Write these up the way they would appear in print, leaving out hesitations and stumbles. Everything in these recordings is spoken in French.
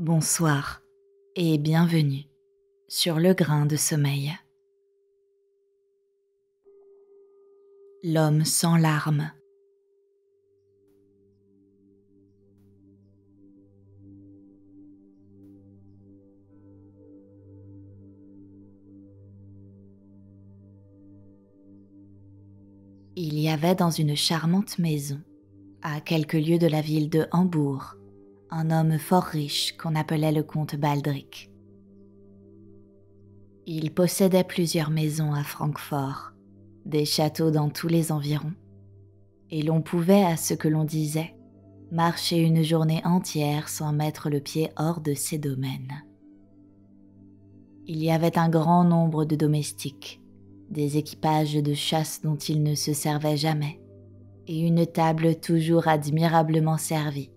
Bonsoir et bienvenue sur le grain de sommeil. L'homme sans larmes. Il y avait dans une charmante maison, à quelques lieues de la ville de Hambourg, un homme fort riche qu'on appelait le comte Baldric. Il possédait plusieurs maisons à Francfort, des châteaux dans tous les environs, et l'on pouvait, à ce que l'on disait, marcher une journée entière sans mettre le pied hors de ses domaines. Il y avait un grand nombre de domestiques, des équipages de chasse dont il ne se servait jamais, et une table toujours admirablement servie,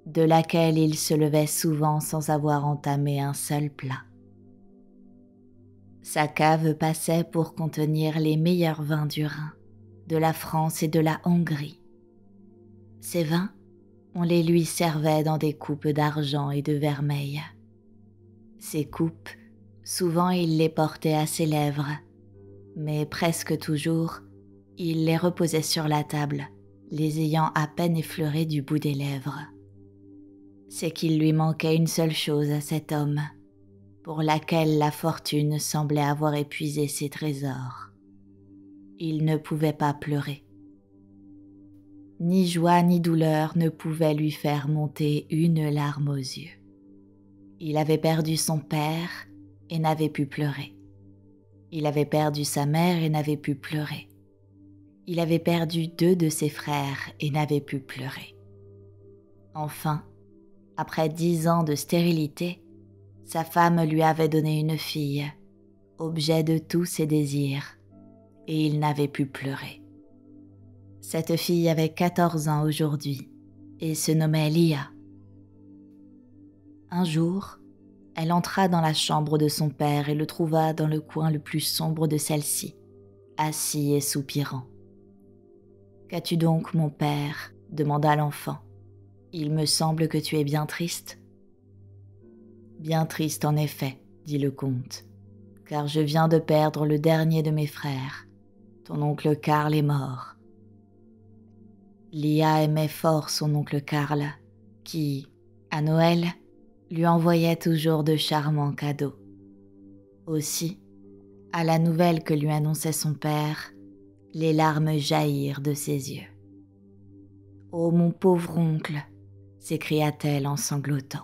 de laquelle il se levait souvent sans avoir entamé un seul plat. Sa cave passait pour contenir les meilleurs vins du Rhin, de la France et de la Hongrie. Ces vins, on les lui servait dans des coupes d'argent et de vermeil. Ces coupes, souvent il les portait à ses lèvres, mais presque toujours, il les reposait sur la table, les ayant à peine effleurées du bout des lèvres. C'est qu'il lui manquait une seule chose à cet homme, pour laquelle la fortune semblait avoir épuisé ses trésors. Il ne pouvait pas pleurer. Ni joie ni douleur ne pouvaient lui faire monter une larme aux yeux. Il avait perdu son père et n'avait pu pleurer. Il avait perdu sa mère et n'avait pu pleurer. Il avait perdu 2 de ses frères et n'avait pu pleurer. Enfin, après 10 ans de stérilité, sa femme lui avait donné une fille, objet de tous ses désirs, et il n'avait pu pleurer. Cette fille avait 14 ans aujourd'hui et se nommait Lia. Un jour, elle entra dans la chambre de son père et le trouva dans le coin le plus sombre de celle-ci, assis et soupirant. « Qu'as-tu donc, mon père ?» demanda l'enfant. « Il me semble que tu es bien triste. » « Bien triste en effet, » dit le comte, « car je viens de perdre le dernier de mes frères. Ton oncle Karl est mort. » Lia aimait fort son oncle Karl, qui, à Noël, lui envoyait toujours de charmants cadeaux. Aussi, à la nouvelle que lui annonçait son père, les larmes jaillirent de ses yeux. « Oh mon pauvre oncle !» s'écria-t-elle en sanglotant.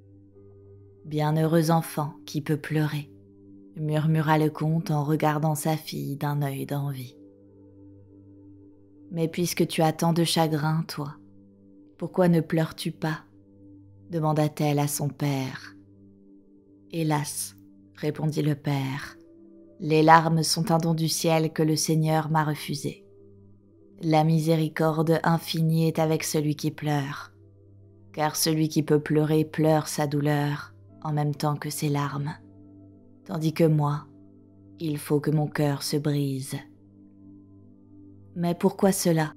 « Bienheureux enfant qui peut pleurer !» murmura le comte en regardant sa fille d'un œil d'envie. « Mais puisque tu as tant de chagrin, toi, pourquoi ne pleures-tu pas ?» demanda-t-elle à son père. « Hélas, » répondit le père, « les larmes sont un don du ciel que le Seigneur m'a refusé. La miséricorde infinie est avec celui qui pleure, car celui qui peut pleurer pleure sa douleur en même temps que ses larmes, tandis que moi, il faut que mon cœur se brise. »« Mais pourquoi cela ?»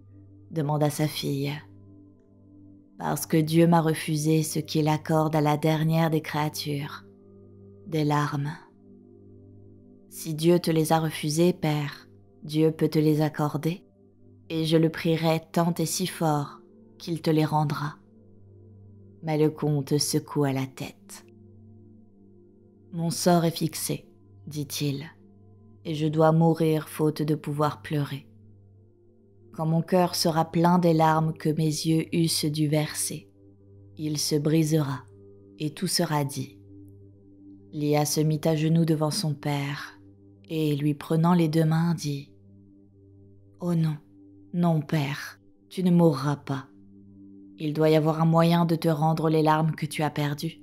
demanda sa fille. « Parce que Dieu m'a refusé ce qu'il accorde à la dernière des créatures, des larmes. Si Dieu te les a refusées, père, Dieu peut te les accorder, et je le prierai tant et si fort qu'il te les rendra. » Mais le comte secoua la tête. « Mon sort est fixé, dit-il, et je dois mourir faute de pouvoir pleurer. Quand mon cœur sera plein des larmes que mes yeux eussent dû verser, il se brisera et tout sera dit. » Lia se mit à genoux devant son père et, lui prenant les 2 mains, dit « Oh non, non père, tu ne mourras pas. Il doit y avoir un moyen de te rendre les larmes que tu as perdues.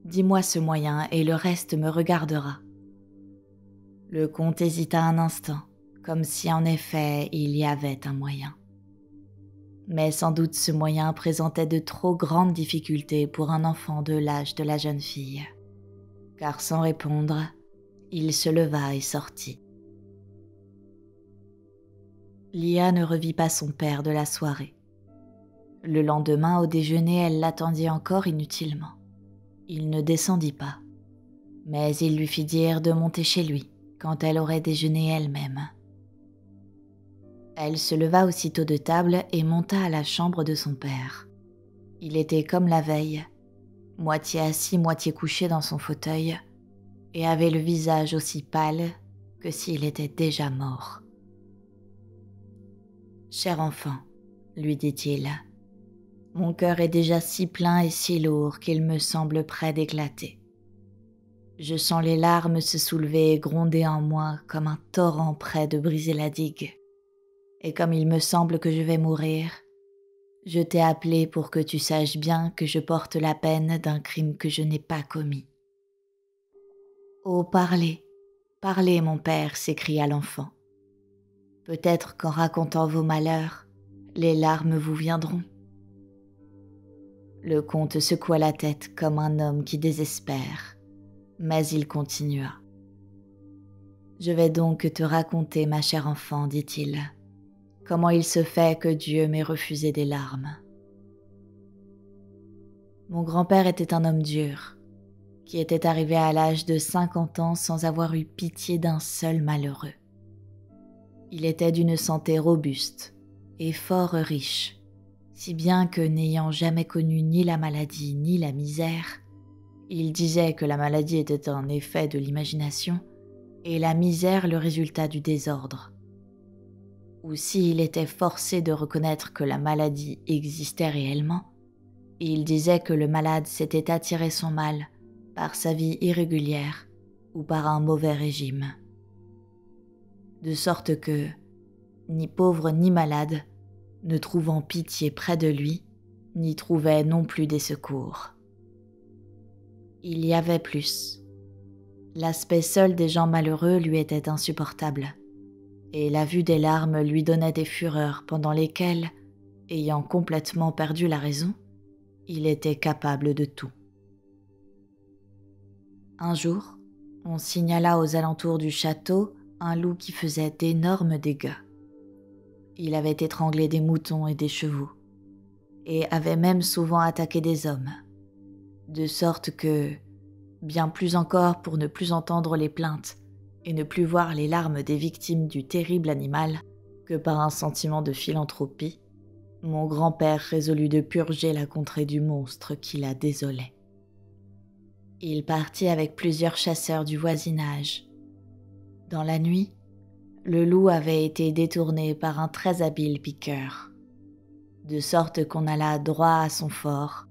Dis-moi ce moyen et le reste me regardera. » Le comte hésita un instant, comme si en effet il y avait un moyen. Mais sans doute ce moyen présentait de trop grandes difficultés pour un enfant de l'âge de la jeune fille, car sans répondre, il se leva et sortit. Lia ne revit pas son père de la soirée. Le lendemain au déjeuner, elle l'attendit encore inutilement. Il ne descendit pas, mais il lui fit dire de monter chez lui quand elle aurait déjeuné elle-même. Elle se leva aussitôt de table et monta à la chambre de son père. Il était comme la veille, moitié assis, moitié couché dans son fauteuil, et avait le visage aussi pâle que s'il était déjà mort. « Cher enfant, lui dit-il, mon cœur est déjà si plein et si lourd qu'il me semble près d'éclater. Je sens les larmes se soulever et gronder en moi comme un torrent près de briser la digue. Et comme il me semble que je vais mourir, je t'ai appelé pour que tu saches bien que je porte la peine d'un crime que je n'ai pas commis. » « Oh, parlez, parlez, mon père, s'écria l'enfant. Peut-être qu'en racontant vos malheurs, les larmes vous viendront. Le comte secoua la tête comme un homme qui désespère, mais il continua. « Je vais donc te raconter, ma chère enfant, dit-il, comment il se fait que Dieu m'ait refusé des larmes. Mon grand-père était un homme dur, qui était arrivé à l'âge de 50 ans sans avoir eu pitié d'un seul malheureux. Il était d'une santé robuste et fort riche, si bien que n'ayant jamais connu ni la maladie ni la misère, il disait que la maladie était un effet de l'imagination et la misère le résultat du désordre. Ou s'il était forcé de reconnaître que la maladie existait réellement, il disait que le malade s'était attiré son mal par sa vie irrégulière ou par un mauvais régime. De sorte que, ni pauvre ni malade, ne trouvant pitié près de lui, n'y trouvait non plus des secours. Il y avait plus. L'aspect seul des gens malheureux lui était insupportable, et la vue des larmes lui donnait des fureurs pendant lesquelles, ayant complètement perdu la raison, il était capable de tout. Un jour, on signala aux alentours du château un loup qui faisait d'énormes dégâts. Il avait étranglé des moutons et des chevaux, et avait même souvent attaqué des hommes, de sorte que, bien plus encore pour ne plus entendre les plaintes et ne plus voir les larmes des victimes du terrible animal que par un sentiment de philanthropie, mon grand-père résolut de purger la contrée du monstre qui la désolait. Il partit avec plusieurs chasseurs du voisinage. Dans la nuit, le loup avait été détourné par un très habile piqueur, de sorte qu'on alla droit à son fort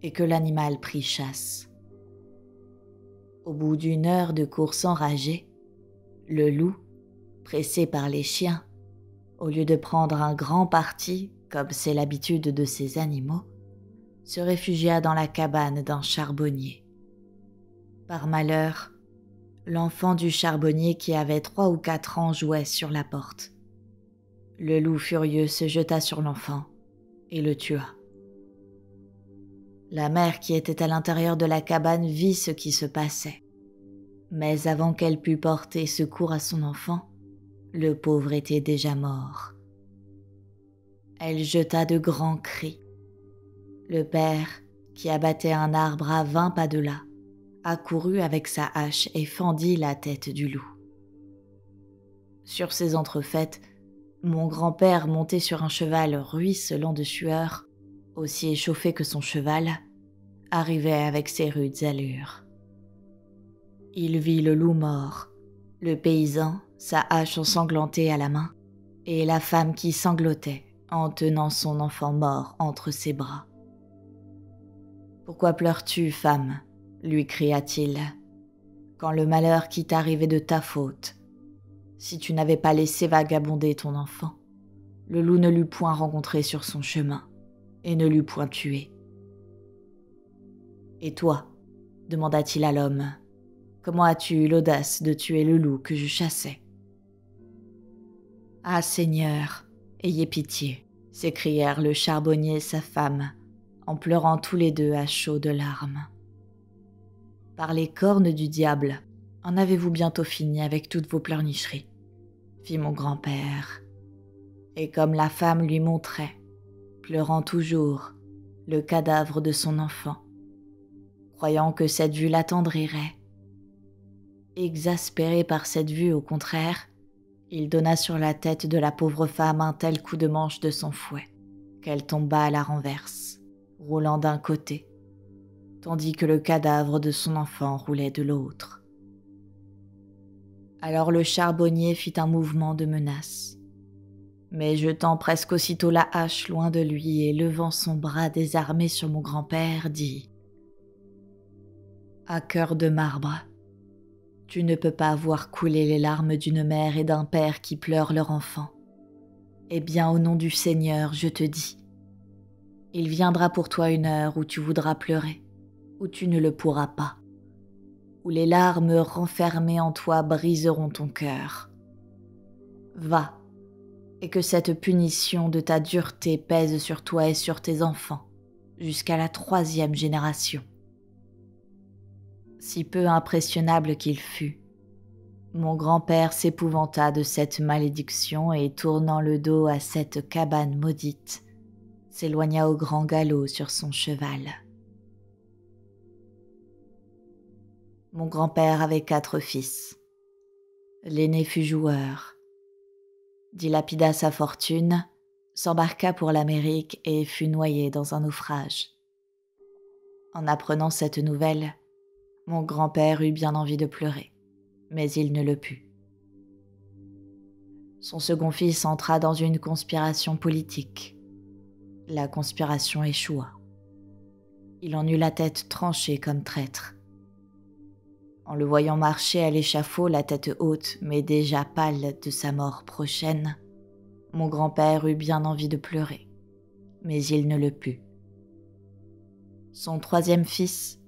et que l'animal prit chasse. Au bout d'1 heure de course enragée, le loup, pressé par les chiens, au lieu de prendre un grand parti, comme c'est l'habitude de ces animaux, se réfugia dans la cabane d'un charbonnier. Par malheur, l'enfant du charbonnier qui avait 3 ou 4 ans jouait sur la porte. Le loup furieux se jeta sur l'enfant et le tua. La mère qui était à l'intérieur de la cabane vit ce qui se passait. Mais avant qu'elle pût porter secours à son enfant, le pauvre était déjà mort. Elle jeta de grands cris. Le père, qui abattait un arbre à 20 pas de là, accourut avec sa hache et fendit la tête du loup. Sur ces entrefaites, mon grand-père, monté sur un cheval ruisselant de sueur, aussi échauffé que son cheval, arrivait avec ses rudes allures. Il vit le loup mort, le paysan, sa hache ensanglantée à la main, et la femme qui sanglotait en tenant son enfant mort entre ses bras. « Pourquoi pleures-tu, femme ?» lui cria-t-il, « quand le malheur qui t'arrive est de ta faute. Si tu n'avais pas laissé vagabonder ton enfant, le loup ne l'eût point rencontré sur son chemin et ne l'eût point tué. »« Et toi ?» demanda-t-il à l'homme, « comment as-tu eu l'audace de tuer le loup que je chassais ?»« Ah, Seigneur, ayez pitié !» s'écrièrent le charbonnier et sa femme, en pleurant tous les deux à chaudes larmes. « Par les cornes du diable, en avez-vous bientôt fini avec toutes vos pleurnicheries ?» fit mon grand-père. Et comme la femme lui montrait, pleurant toujours, le cadavre de son enfant, « croyant que cette vue l'attendrirait. Exaspéré par cette vue, au contraire, il donna sur la tête de la pauvre femme un tel coup de manche de son fouet qu'elle tomba à la renverse, roulant d'un côté, tandis que le cadavre de son enfant roulait de l'autre. Alors le charbonnier fit un mouvement de menace, mais jetant presque aussitôt la hache loin de lui et levant son bras désarmé sur mon grand-père, dit « À cœur de marbre, tu ne peux pas voir couler les larmes d'une mère et d'un père qui pleurent leur enfant. Eh bien, au nom du Seigneur, je te dis, il viendra pour toi une heure où tu voudras pleurer, où tu ne le pourras pas, où les larmes renfermées en toi briseront ton cœur. Va, et que cette punition de ta dureté pèse sur toi et sur tes enfants, jusqu'à la 3e génération. » Si peu impressionnable qu'il fût, mon grand-père s'épouvanta de cette malédiction et, tournant le dos à cette cabane maudite, s'éloigna au grand galop sur son cheval. Mon grand-père avait 4 fils. L'aîné fut joueur, dilapida sa fortune, s'embarqua pour l'Amérique et fut noyé dans un naufrage. En apprenant cette nouvelle, mon grand-père eut bien envie de pleurer, mais il ne le put. Son second fils entra dans une conspiration politique. La conspiration échoua. Il en eut la tête tranchée comme traître. En le voyant marcher à l'échafaud, la tête haute, mais déjà pâle de sa mort prochaine, mon grand-père eut bien envie de pleurer, mais il ne le put. Son 3e fils,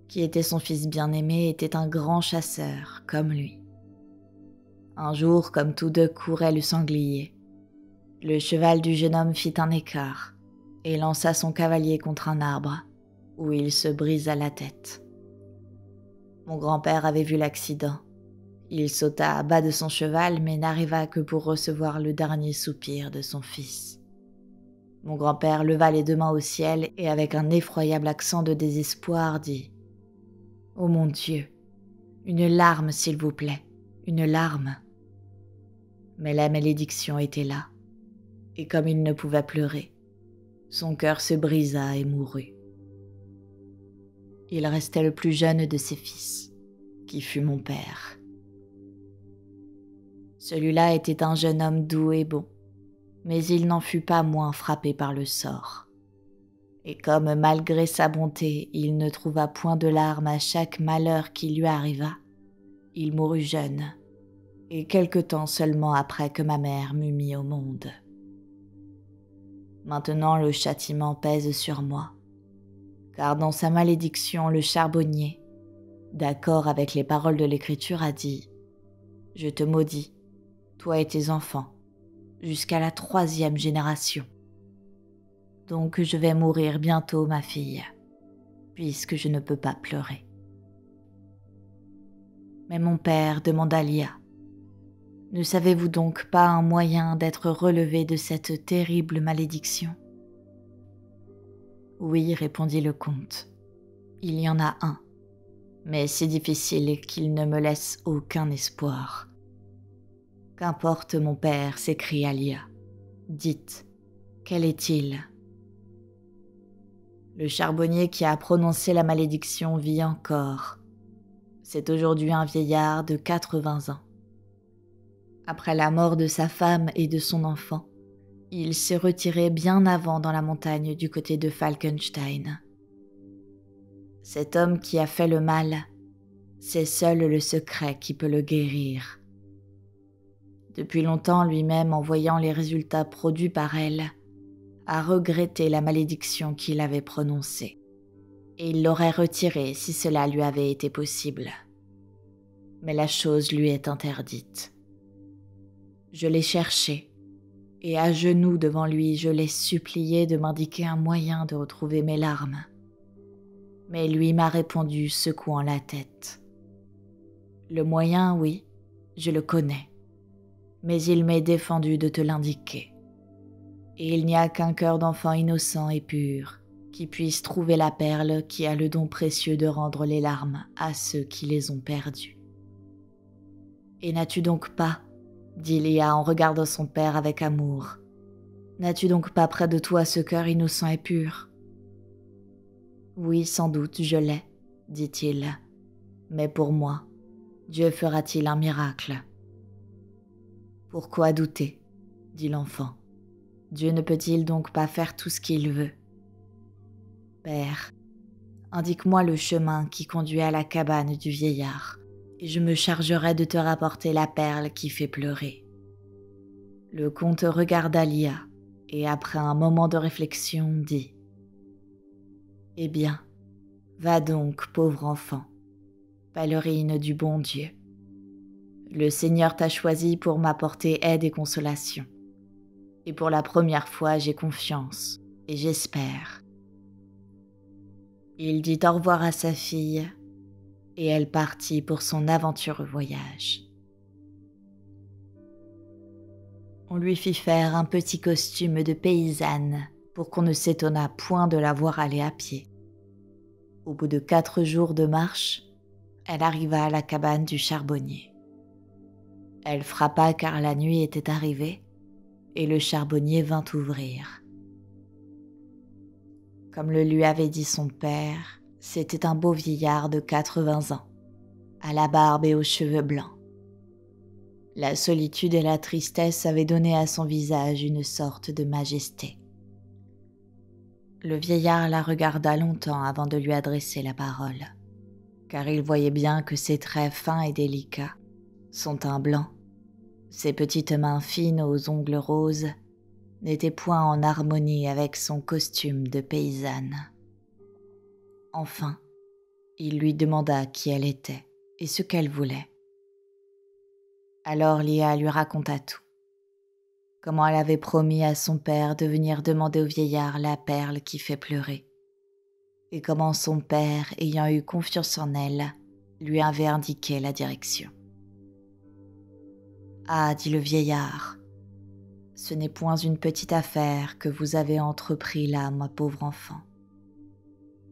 qui était son fils bien-aimé, était un grand chasseur, comme lui. Un jour, comme tous deux couraient le sanglier, le cheval du jeune homme fit un écart et lança son cavalier contre un arbre, où il se brisa la tête. Mon grand-père avait vu l'accident. Il sauta à bas de son cheval, mais n'arriva que pour recevoir le dernier soupir de son fils. Mon grand-père leva les 2 mains au ciel et, avec un effroyable accent de désespoir, dit « Oh mon Dieu, une larme s'il vous plaît, une larme !» Mais la malédiction était là, et comme il ne pouvait pleurer, son cœur se brisa et mourut. Il restait le plus jeune de ses fils, qui fut mon père. Celui-là était un jeune homme doux et bon, mais il n'en fut pas moins frappé par le sort. Et comme malgré sa bonté, il ne trouva point de larmes à chaque malheur qui lui arriva, il mourut jeune, et quelque temps seulement après que ma mère m'eut mis au monde. Maintenant le châtiment pèse sur moi, car dans sa malédiction le charbonnier, d'accord avec les paroles de l'Écriture, a dit « Je te maudis, toi et tes enfants, jusqu'à la 3e génération. Donc je vais mourir bientôt, ma fille, puisque je ne peux pas pleurer. » Mais mon père demanda Lia, « Ne savez-vous donc pas un moyen d'être relevé de cette terrible malédiction ?» « Oui, répondit le comte, il y en a un, mais si difficile qu'il ne me laisse aucun espoir. »« Qu'importe, mon père, s'écria Lia. Dites, quel est-il » Le charbonnier qui a prononcé la malédiction vit encore. C'est aujourd'hui un vieillard de 80 ans. Après la mort de sa femme et de son enfant, il s'est retiré bien avant dans la montagne du côté de Falkenstein. Cet homme qui a fait le mal, c'est seul le secret qui peut le guérir. Depuis longtemps, lui-même, en voyant les résultats produits par elle, a regretté la malédiction qu'il avait prononcée, et il l'aurait retirée si cela lui avait été possible. Mais la chose lui est interdite. Je l'ai cherché, et à genoux devant lui, je l'ai supplié de m'indiquer un moyen de retrouver mes larmes. Mais lui m'a répondu, secouant la tête. Le moyen, oui, je le connais, mais il m'est défendu de te l'indiquer. Et il n'y a qu'un cœur d'enfant innocent et pur qui puisse trouver la perle qui a le don précieux de rendre les larmes à ceux qui les ont perdues. Et n'as-tu donc pas, dit Lia en regardant son père avec amour, n'as-tu donc pas près de toi ce cœur innocent et pur? Oui, sans doute, je l'ai, dit-il. Mais pour moi, Dieu fera-t-il un miracle? Pourquoi douter? Dit l'enfant. Dieu ne peut-il donc pas faire tout ce qu'il veut? Père, indique-moi le chemin qui conduit à la cabane du vieillard, et je me chargerai de te rapporter la perle qui fait pleurer. Le comte regarda Lia, et après un moment de réflexion dit « Eh bien, va donc, pauvre enfant, pèlerine du bon Dieu. Le Seigneur t'a choisi pour m'apporter aide et consolation. Et pour la première fois, j'ai confiance, et j'espère. » Il dit au revoir à sa fille, et elle partit pour son aventureux voyage. On lui fit faire un petit costume de paysanne pour qu'on ne s'étonnât point de la voir aller à pied. Au bout de 4 jours de marche, elle arriva à la cabane du charbonnier. Elle frappa car la nuit était arrivée, et le charbonnier vint ouvrir. Comme le lui avait dit son père, c'était un beau vieillard de 80 ans, à la barbe et aux cheveux blancs. La solitude et la tristesse avaient donné à son visage une sorte de majesté. Le vieillard la regarda longtemps avant de lui adresser la parole, car il voyait bien que ses traits fins et délicats, son teint blanc, ses petites mains fines aux ongles roses, n'étaient point en harmonie avec son costume de paysanne. Enfin, il lui demanda qui elle était et ce qu'elle voulait. Alors Lia lui raconta tout. Comment elle avait promis à son père de venir demander au vieillard la perle qui fait pleurer. Et comment son père, ayant eu confiance en elle, lui avait indiqué la direction. « Ah, dit le vieillard, ce n'est point une petite affaire que vous avez entrepris là, ma pauvre enfant,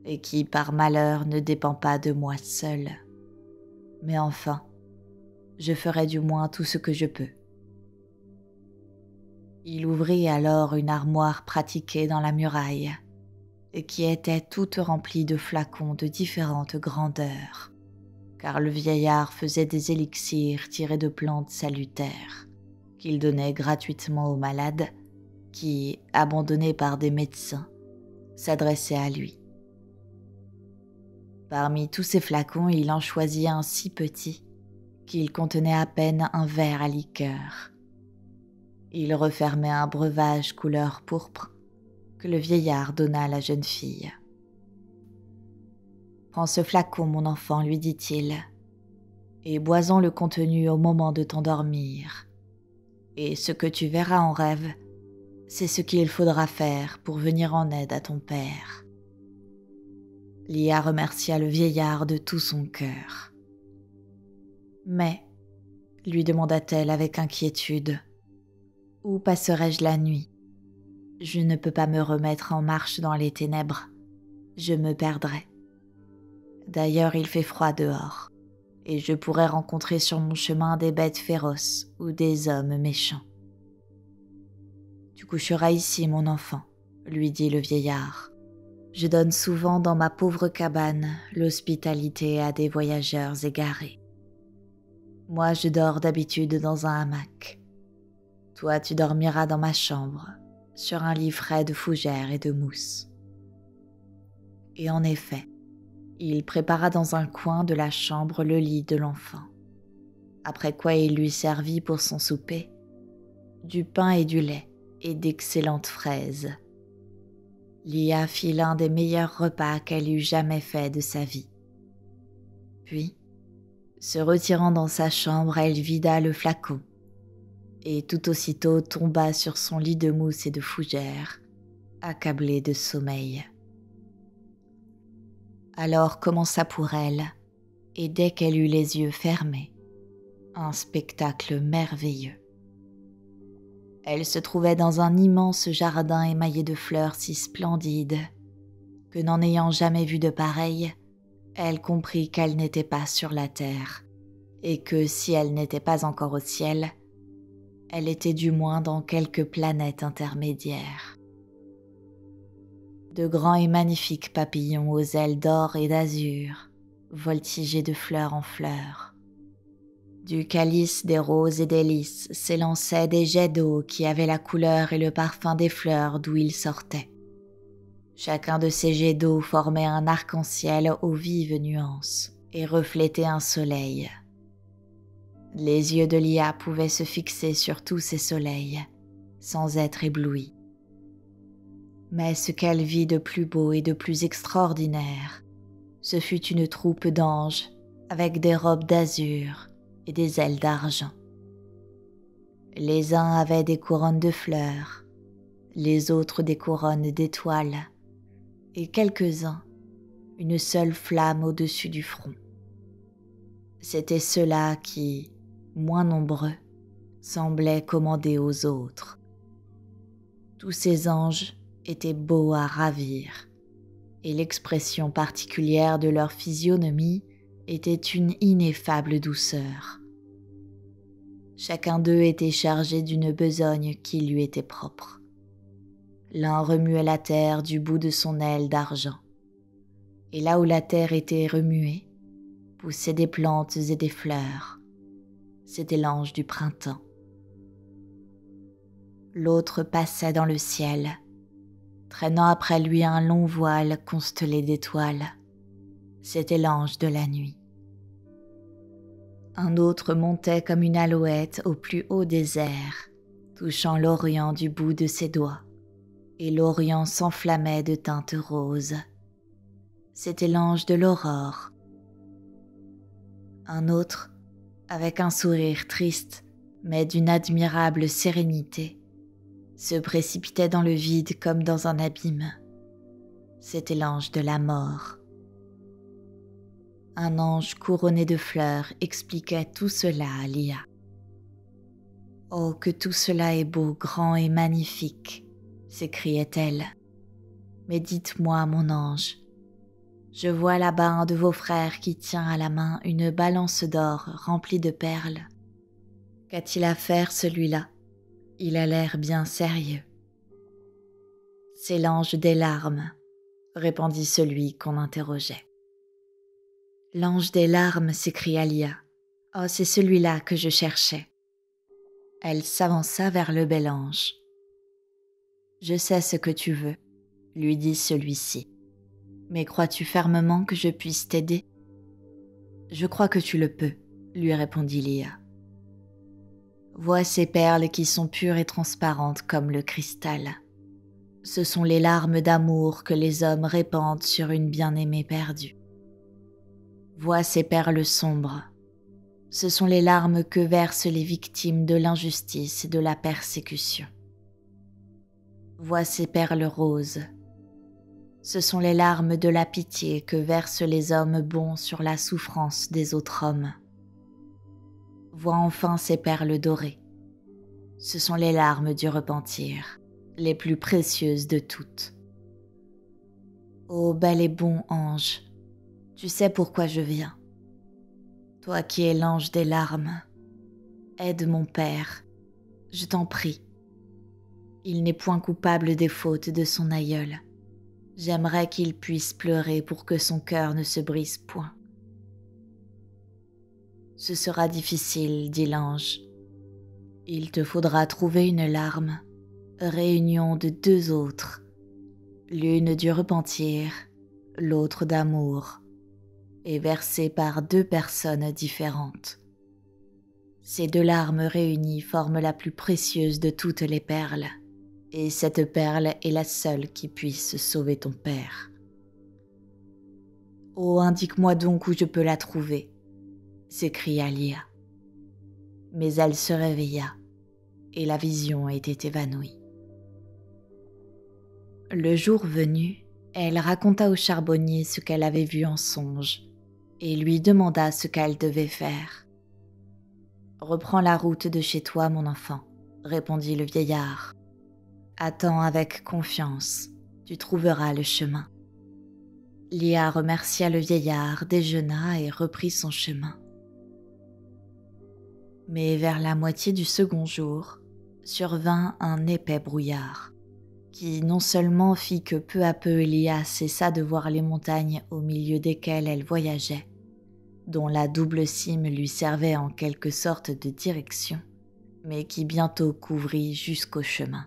et qui, par malheur, ne dépend pas de moi seul. Mais enfin, je ferai du moins tout ce que je peux. » Il ouvrit alors une armoire pratiquée dans la muraille, et qui était toute remplie de flacons de différentes grandeurs, car le vieillard faisait des élixirs tirés de plantes salutaires, qu'il donnait gratuitement aux malades, qui, abandonnés par des médecins, s'adressaient à lui. Parmi tous ces flacons, il en choisit un si petit qu'il contenait à peine un verre à liqueur. Il refermait un breuvage couleur pourpre que le vieillard donna à la jeune fille. « Prends ce flacon, mon enfant, lui dit-il, et bois-en le contenu au moment de t'endormir. Et ce que tu verras en rêve, c'est ce qu'il faudra faire pour venir en aide à ton père. » Lia remercia le vieillard de tout son cœur. « Mais, lui demanda-t-elle avec inquiétude, où passerai-je la nuit? Je ne peux pas me remettre en marche dans les ténèbres, je me perdrai. D'ailleurs, il fait froid dehors, et je pourrais rencontrer sur mon chemin des bêtes féroces ou des hommes méchants. »« Tu coucheras ici, mon enfant, lui dit le vieillard. Je donne souvent dans ma pauvre cabane l'hospitalité à des voyageurs égarés. Moi, je dors d'habitude dans un hamac. Toi, tu dormiras dans ma chambre, sur un lit frais de fougères et de mousse. » Et en effet, il prépara dans un coin de la chambre le lit de l'enfant, après quoi il lui servit pour son souper du pain et du lait et d'excellentes fraises. Lia fit l'un des meilleurs repas qu'elle eût jamais fait de sa vie. Puis, se retirant dans sa chambre, elle vida le flacon, et tout aussitôt tomba sur son lit de mousse et de fougères, accablée de sommeil. Alors commença pour elle, et dès qu'elle eut les yeux fermés, un spectacle merveilleux. Elle se trouvait dans un immense jardin émaillé de fleurs si splendides que n'en ayant jamais vu de pareil, elle comprit qu'elle n'était pas sur la terre, et que si elle n'était pas encore au ciel, elle était du moins dans quelque planète intermédiaire. De grands et magnifiques papillons aux ailes d'or et d'azur voltigeaient de fleur en fleur. Du calice des roses et des lys s'élançaient des jets d'eau qui avaient la couleur et le parfum des fleurs d'où ils sortaient. Chacun de ces jets d'eau formait un arc-en-ciel aux vives nuances et reflétait un soleil. Les yeux de Lia pouvaient se fixer sur tous ces soleils, sans être éblouis. Mais ce qu'elle vit de plus beau et de plus extraordinaire, ce fut une troupe d'anges avec des robes d'azur et des ailes d'argent. Les uns avaient des couronnes de fleurs, les autres des couronnes d'étoiles, et quelques-uns une seule flamme au-dessus du front. C'étaient ceux-là qui, moins nombreux, semblaient commander aux autres. Tous ces anges étaient beaux à ravir, et l'expression particulière de leur physionomie était une ineffable douceur. Chacun d'eux était chargé d'une besogne qui lui était propre. L'un remuait la terre du bout de son aile d'argent, et là où la terre était remuée, poussaient des plantes et des fleurs. C'était l'ange du printemps. L'autre passait dans le ciel, traînant après lui un long voile constellé d'étoiles. C'était l'ange de la nuit. Un autre montait comme une alouette au plus haut des airs, touchant l'orient du bout de ses doigts, et l'orient s'enflammait de teintes roses. C'était l'ange de l'aurore. Un autre, avec un sourire triste, mais d'une admirable sérénité, se précipitait dans le vide comme dans un abîme. C'était l'ange de la mort. Un ange couronné de fleurs expliquait tout cela à Lia. « Oh, que tout cela est beau, grand et magnifique !» s'écriait-elle. « Mais dites-moi, mon ange, je vois là-bas un de vos frères qui tient à la main une balance d'or remplie de perles. Qu'a-t-il à faire celui-là ? Il a l'air bien sérieux. »« C'est l'ange des larmes, » répondit celui qu'on interrogeait. « L'ange des larmes » s'écria Lia. « Oh, c'est celui-là que je cherchais. » Elle s'avança vers le bel ange. « Je sais ce que tu veux, » lui dit celui-ci. « Mais crois-tu fermement que je puisse t'aider ?»« Je crois que tu le peux, » lui répondit Lia. « Vois ces perles qui sont pures et transparentes comme le cristal. Ce sont les larmes d'amour que les hommes répandent sur une bien-aimée perdue. Vois ces perles sombres. Ce sont les larmes que versent les victimes de l'injustice et de la persécution. Vois ces perles roses. Ce sont les larmes de la pitié que versent les hommes bons sur la souffrance des autres hommes. Vois enfin ces perles dorées. Ce sont les larmes du repentir, les plus précieuses de toutes. Ô bel et bon ange, tu sais pourquoi je viens. Toi qui es l'ange des larmes, aide mon père, je t'en prie. Il n'est point coupable des fautes de son aïeul. J'aimerais qu'il puisse pleurer pour que son cœur ne se brise point. Ce sera difficile, dit l'ange. Il te faudra trouver une larme, réunion de deux autres, l'une du repentir, l'autre d'amour, et versée par deux personnes différentes. Ces deux larmes réunies forment la plus précieuse de toutes les perles, et cette perle est la seule qui puisse sauver ton père. « Oh, indique-moi donc où je peux la trouver !» s'écria Lia. Mais elle se réveilla, et la vision était évanouie. Le jour venu, elle raconta au charbonnier ce qu'elle avait vu en songe, et lui demanda ce qu'elle devait faire. « Reprends la route de chez toi, mon enfant, » répondit le vieillard. « Attends avec confiance, tu trouveras le chemin. Lia remercia le vieillard, déjeuna et reprit son chemin. Mais vers la moitié du second jour, survint un épais brouillard, qui non seulement fit que peu à peu Lia cessa de voir les montagnes au milieu desquelles elle voyageait, dont la double cime lui servait en quelque sorte de direction, mais qui bientôt couvrit jusqu'au chemin.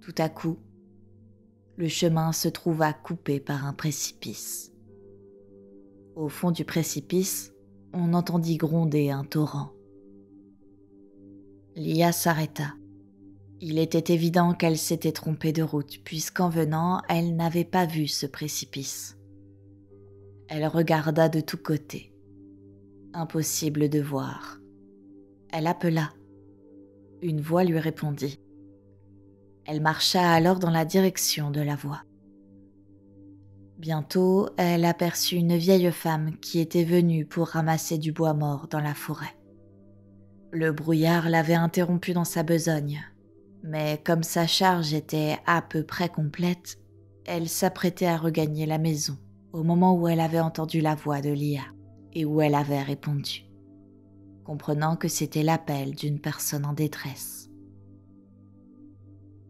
Tout à coup, le chemin se trouva coupé par un précipice. Au fond du précipice, on entendit gronder un torrent. Lia s'arrêta. Il était évident qu'elle s'était trompée de route, puisqu'en venant, elle n'avait pas vu ce précipice. Elle regarda de tous côtés. Impossible de voir. Elle appela. Une voix lui répondit. Elle marcha alors dans la direction de la voix. Bientôt, elle aperçut une vieille femme qui était venue pour ramasser du bois mort dans la forêt. Le brouillard l'avait interrompue dans sa besogne, mais comme sa charge était à peu près complète, elle s'apprêtait à regagner la maison au moment où elle avait entendu la voix de Lia et où elle avait répondu, comprenant que c'était l'appel d'une personne en détresse.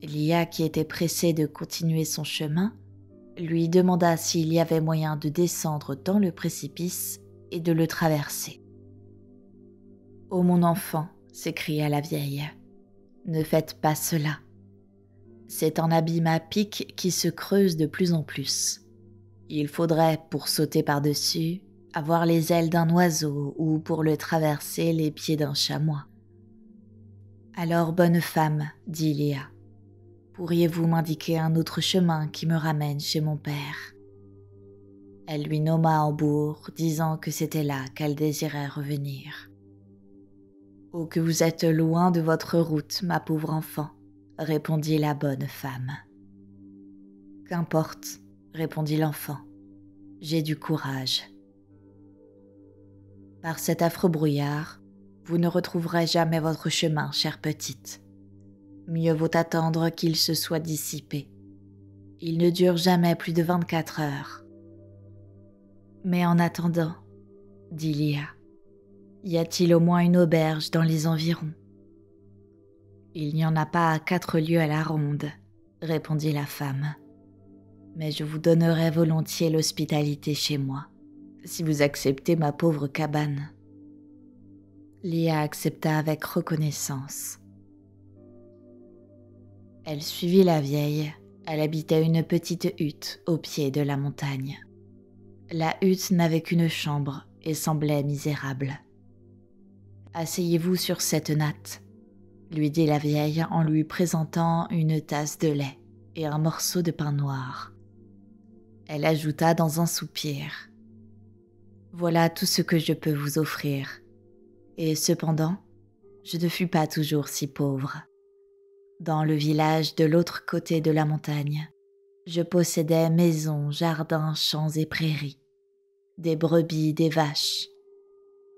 Lia, qui était pressée de continuer son chemin, lui demanda s'il y avait moyen de descendre dans le précipice et de le traverser. « Oh mon enfant !» s'écria la vieille, « ne faites pas cela. C'est un abîme à pic qui se creuse de plus en plus. Il faudrait, pour sauter par-dessus, avoir les ailes d'un oiseau ou pour le traverser les pieds d'un chamois. »« Alors, bonne femme, dit Lia, pourriez-vous m'indiquer un autre chemin qui me ramène chez mon père ?» Elle lui nomma Hambourg, disant que c'était là qu'elle désirait revenir. « Oh, que vous êtes loin de votre route, ma pauvre enfant, » répondit la bonne femme. « Qu'importe, » répondit l'enfant, « j'ai du courage. » Par cet affreux brouillard, vous ne retrouverez jamais votre chemin, chère petite. Mieux vaut attendre qu'il se soit dissipé. Il ne dure jamais plus de 24 heures. Mais en attendant, dit Lia, y a-t-il au moins une auberge dans les environs ? Il n'y en a pas à 4 lieues à la ronde, répondit la femme. Mais je vous donnerai volontiers l'hospitalité chez moi, si vous acceptez ma pauvre cabane. Lia accepta avec reconnaissance. Elle suivit la vieille. Elle habitait une petite hutte au pied de la montagne. La hutte n'avait qu'une chambre et semblait misérable. « Asseyez-vous sur cette natte, » lui dit la vieille en lui présentant une tasse de lait et un morceau de pain noir. Elle ajouta dans un soupir. « Voilà tout ce que je peux vous offrir. Et cependant, je ne fus pas toujours si pauvre. Dans le village de l'autre côté de la montagne, je possédais maisons, jardins, champs et prairies, des brebis, des vaches.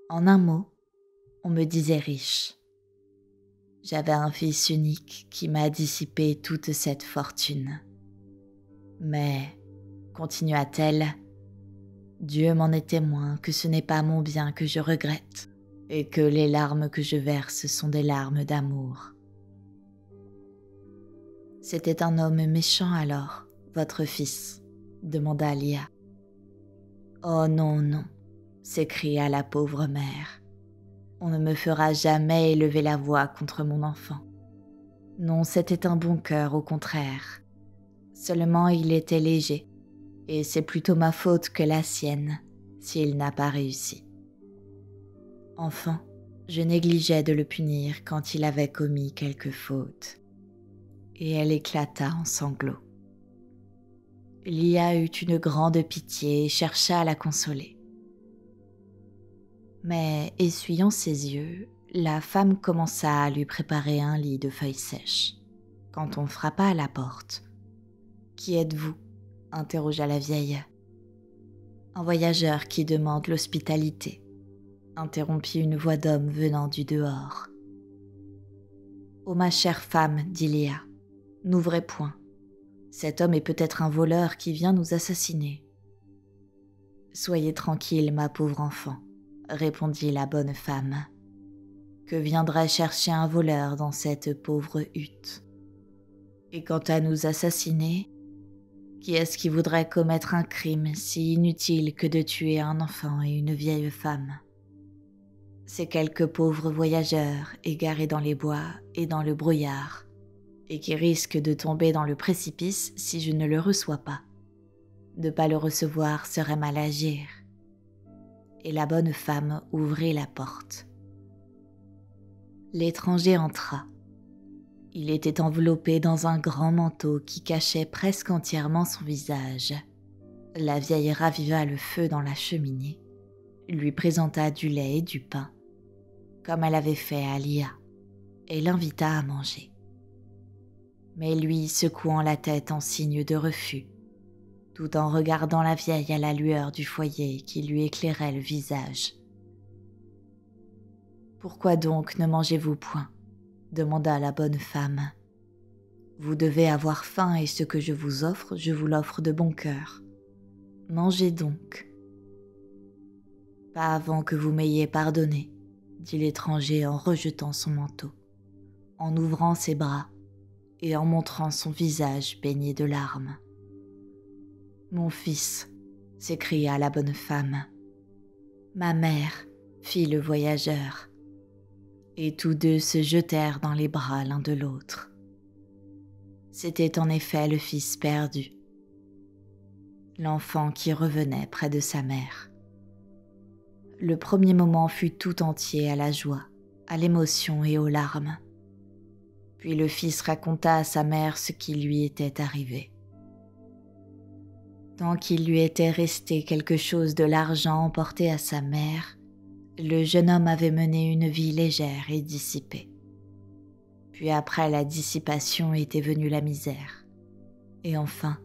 En un mot, on me disait riche. J'avais un fils unique qui m'a dissipé toute cette fortune. Mais, continua-t-elle, Dieu m'en est témoin que ce n'est pas mon bien que je regrette et que les larmes que je verse sont des larmes d'amour. C'était un homme méchant alors, votre fils, demanda Lia. Oh non, non, s'écria la pauvre mère. On ne me fera jamais élever la voix contre mon enfant. Non, c'était un bon cœur, au contraire. Seulement il était léger, et c'est plutôt ma faute que la sienne, s'il n'a pas réussi. Enfant, je négligeais de le punir quand il avait commis quelque faute. Et elle éclata en sanglots. Lia eut une grande pitié et chercha à la consoler. Mais, essuyant ses yeux, la femme commença à lui préparer un lit de feuilles sèches, quand on frappa à la porte. « Qui êtes-vous » interrogea la vieille. « Un voyageur qui demande l'hospitalité » interrompit une voix d'homme venant du dehors. « Oh ma chère femme, dit Lia, n'ouvrez point. Cet homme est peut-être un voleur qui vient nous assassiner, Soyez tranquille, ma pauvre enfant, répondit la bonne femme. Que viendrait chercher un voleur dans cette pauvre hutte? Et quant à nous assassiner, qui est-ce qui voudrait commettre un crime si inutile que de tuer un enfant et une vieille femme? C'est quelques pauvres voyageurs égarés dans les bois et dans le brouillard, et qui risquent de tomber dans le précipice si je ne le reçois pas. Ne pas le recevoir serait mal agir. Et la bonne femme ouvrit la porte. L'étranger entra. Il était enveloppé dans un grand manteau qui cachait presque entièrement son visage. La vieille raviva le feu dans la cheminée, lui présenta du lait et du pain, comme elle avait fait à Lia, et l'invita à manger. Mais lui, secouant la tête en signe de refus, tout en regardant la vieille à la lueur du foyer qui lui éclairait le visage. « Pourquoi donc ne mangez-vous point ?» demanda la bonne femme. « Vous devez avoir faim et ce que je vous l'offre de bon cœur. Mangez donc. »« Pas avant que vous m'ayez pardonné, » dit l'étranger en rejetant son manteau, en ouvrant ses bras et en montrant son visage baigné de larmes. « Mon fils, » s'écria la bonne femme. « Ma mère, » fit le voyageur. Et tous deux se jetèrent dans les bras l'un de l'autre. C'était en effet le fils perdu, l'enfant qui revenait près de sa mère. Le premier moment fut tout entier à la joie, à l'émotion et aux larmes. Puis le fils raconta à sa mère ce qui lui était arrivé. Tant qu'il lui était resté quelque chose de l'argent emporté à sa mère, le jeune homme avait mené une vie légère et dissipée. Puis après la dissipation était venue la misère. Et enfin,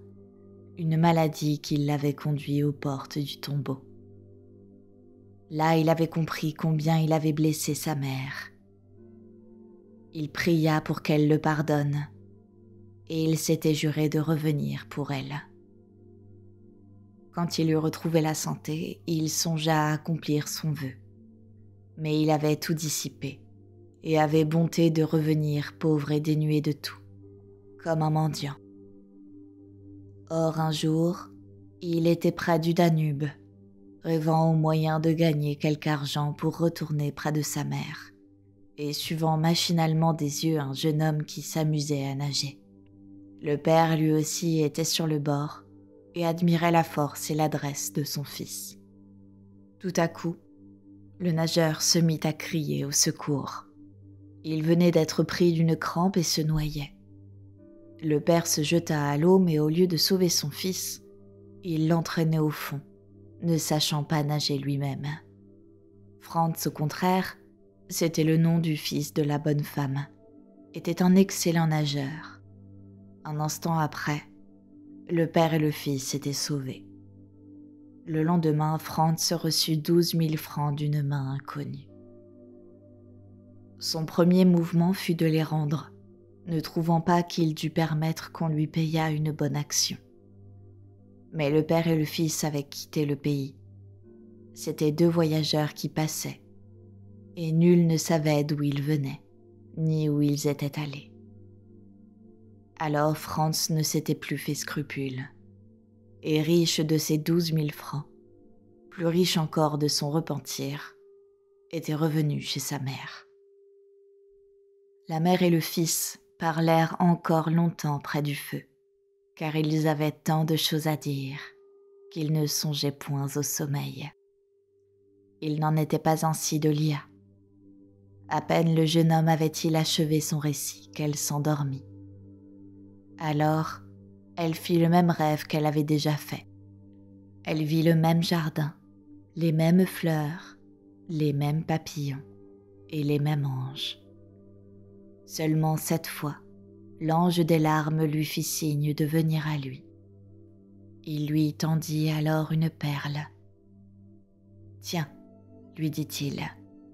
une maladie qui l'avait conduit aux portes du tombeau. Là, il avait compris combien il avait blessé sa mère. Il pria pour qu'elle le pardonne, et il s'était juré de revenir pour elle. Quand il eut retrouvé la santé, il songea à accomplir son vœu. Mais il avait tout dissipé et avait bonté de revenir pauvre et dénué de tout, comme un mendiant. Or un jour, il était près du Danube, rêvant au moyen de gagner quelque argent pour retourner près de sa mère, et suivant machinalement des yeux un jeune homme qui s'amusait à nager. Le père lui aussi était sur le bord et admirait la force et l'adresse de son fils. Tout à coup, le nageur se mit à crier au secours. Il venait d'être pris d'une crampe et se noyait. Le père se jeta à l'eau, mais au lieu de sauver son fils, il l'entraînait au fond, ne sachant pas nager lui-même. Franz, au contraire, c'était le nom du fils de la bonne femme, était un excellent nageur. Un instant après, le père et le fils étaient sauvés. Le lendemain, Franz reçut 12 000 francs d'une main inconnue. Son premier mouvement fut de les rendre, ne trouvant pas qu'il dût permettre qu'on lui payât une bonne action. Mais le père et le fils avaient quitté le pays. C'étaient deux voyageurs qui passaient, et nul ne savait d'où ils venaient, ni où ils étaient allés. Alors Franz ne s'était plus fait scrupule, et riche de ses 12 000 francs, plus riche encore de son repentir, était revenu chez sa mère. La mère et le fils parlèrent encore longtemps près du feu, car ils avaient tant de choses à dire qu'ils ne songeaient point au sommeil. Il n'en était pas ainsi de Lia. À peine le jeune homme avait-il achevé son récit qu'elle s'endormit. Alors, elle fit le même rêve qu'elle avait déjà fait. Elle vit le même jardin, les mêmes fleurs, les mêmes papillons et les mêmes anges. Seulement cette fois, l'ange des larmes lui fit signe de venir à lui. Il lui tendit alors une perle. « Tiens, » lui dit-il,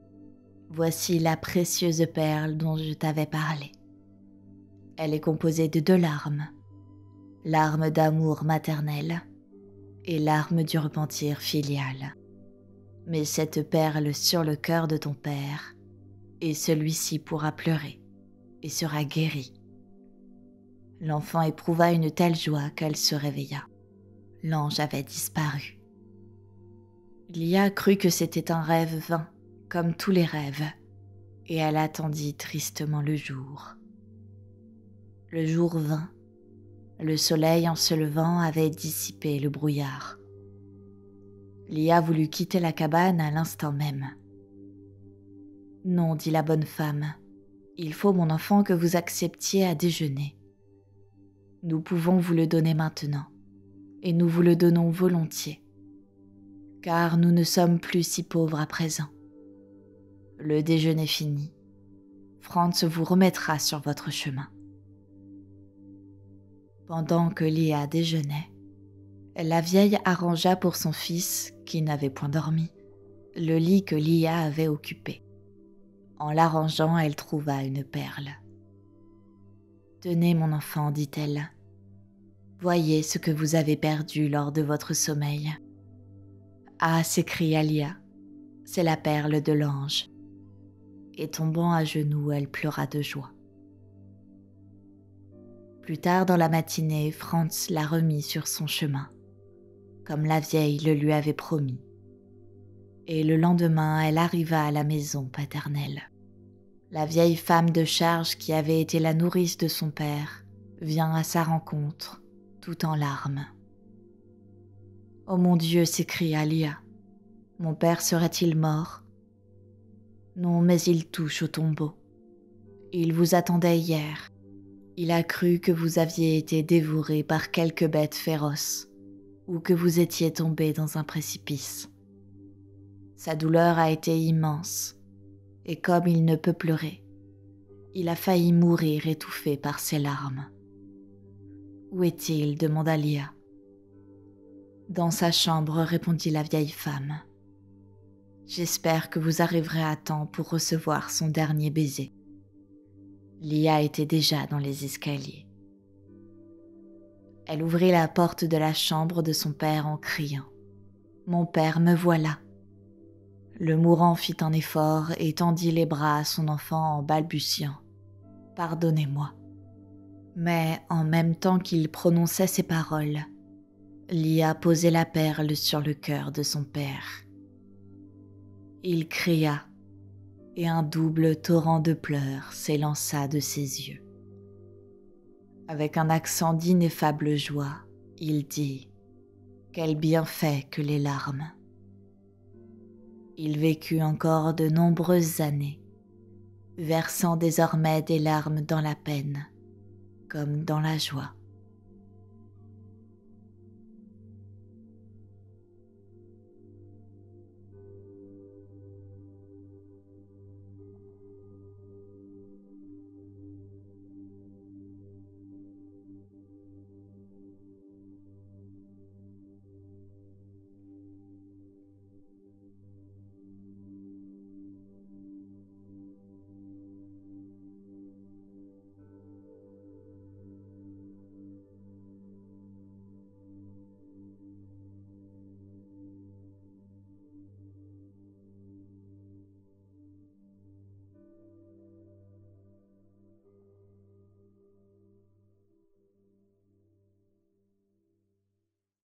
« voici la précieuse perle dont je t'avais parlé. Elle est composée de 2 larmes, larmes d'amour maternel et larmes du repentir filial. Mets cette perle sur le cœur de ton père, et celui-ci pourra pleurer et sera guéri. » L'enfant éprouva une telle joie qu'elle se réveilla. L'ange avait disparu. Lia crut que c'était un rêve vain, comme tous les rêves, et elle attendit tristement le jour. Le jour vint. Le soleil en se levant avait dissipé le brouillard. Lia voulut quitter la cabane à l'instant même. « Non, dit la bonne femme, il faut, mon enfant, que vous acceptiez à déjeuner. Nous pouvons vous le donner maintenant, et nous vous le donnons volontiers, car nous ne sommes plus si pauvres à présent. Le déjeuner fini, Franz vous remettra sur votre chemin. » Pendant que Lia déjeunait, la vieille arrangea pour son fils, qui n'avait point dormi, le lit que Lia avait occupé. En l'arrangeant, elle trouva une perle. « Tenez, mon enfant, dit-elle. Voyez ce que vous avez perdu lors de votre sommeil. »« Ah » s'écria Lia, « c'est la perle de l'ange. » Et tombant à genoux, elle pleura de joie. Plus tard dans la matinée, Franz la remit sur son chemin, comme la vieille le lui avait promis. Et le lendemain, elle arriva à la maison paternelle. La vieille femme de charge qui avait été la nourrice de son père vient à sa rencontre, tout en larmes. « Oh mon Dieu » s'écria Lia, « mon père serait-il mort ?»« Non, mais il touche au tombeau. Il vous attendait hier. Il a cru que vous aviez été dévoré par quelque bête féroce ou que vous étiez tombé dans un précipice. Sa douleur a été immense, et comme il ne peut pleurer, il a failli mourir étouffé par ses larmes. »« Où est-il » demanda Lia. « Dans sa chambre » répondit la vieille femme. « J'espère que vous arriverez à temps pour recevoir son dernier baiser. » Lia était déjà dans les escaliers. Elle ouvrit la porte de la chambre de son père en criant « Mon père, me voilà !» Le mourant fit un effort et tendit les bras à son enfant en balbutiant « Pardonnez-moi ». Mais en même temps qu'il prononçait ces paroles, Lia posait la perle sur le cœur de son père. Il cria, et un double torrent de pleurs s'élança de ses yeux. Avec un accent d'ineffable joie, il dit « Quel bienfait que les larmes !» Il vécut encore de nombreuses années, versant désormais des larmes dans la peine, comme dans la joie.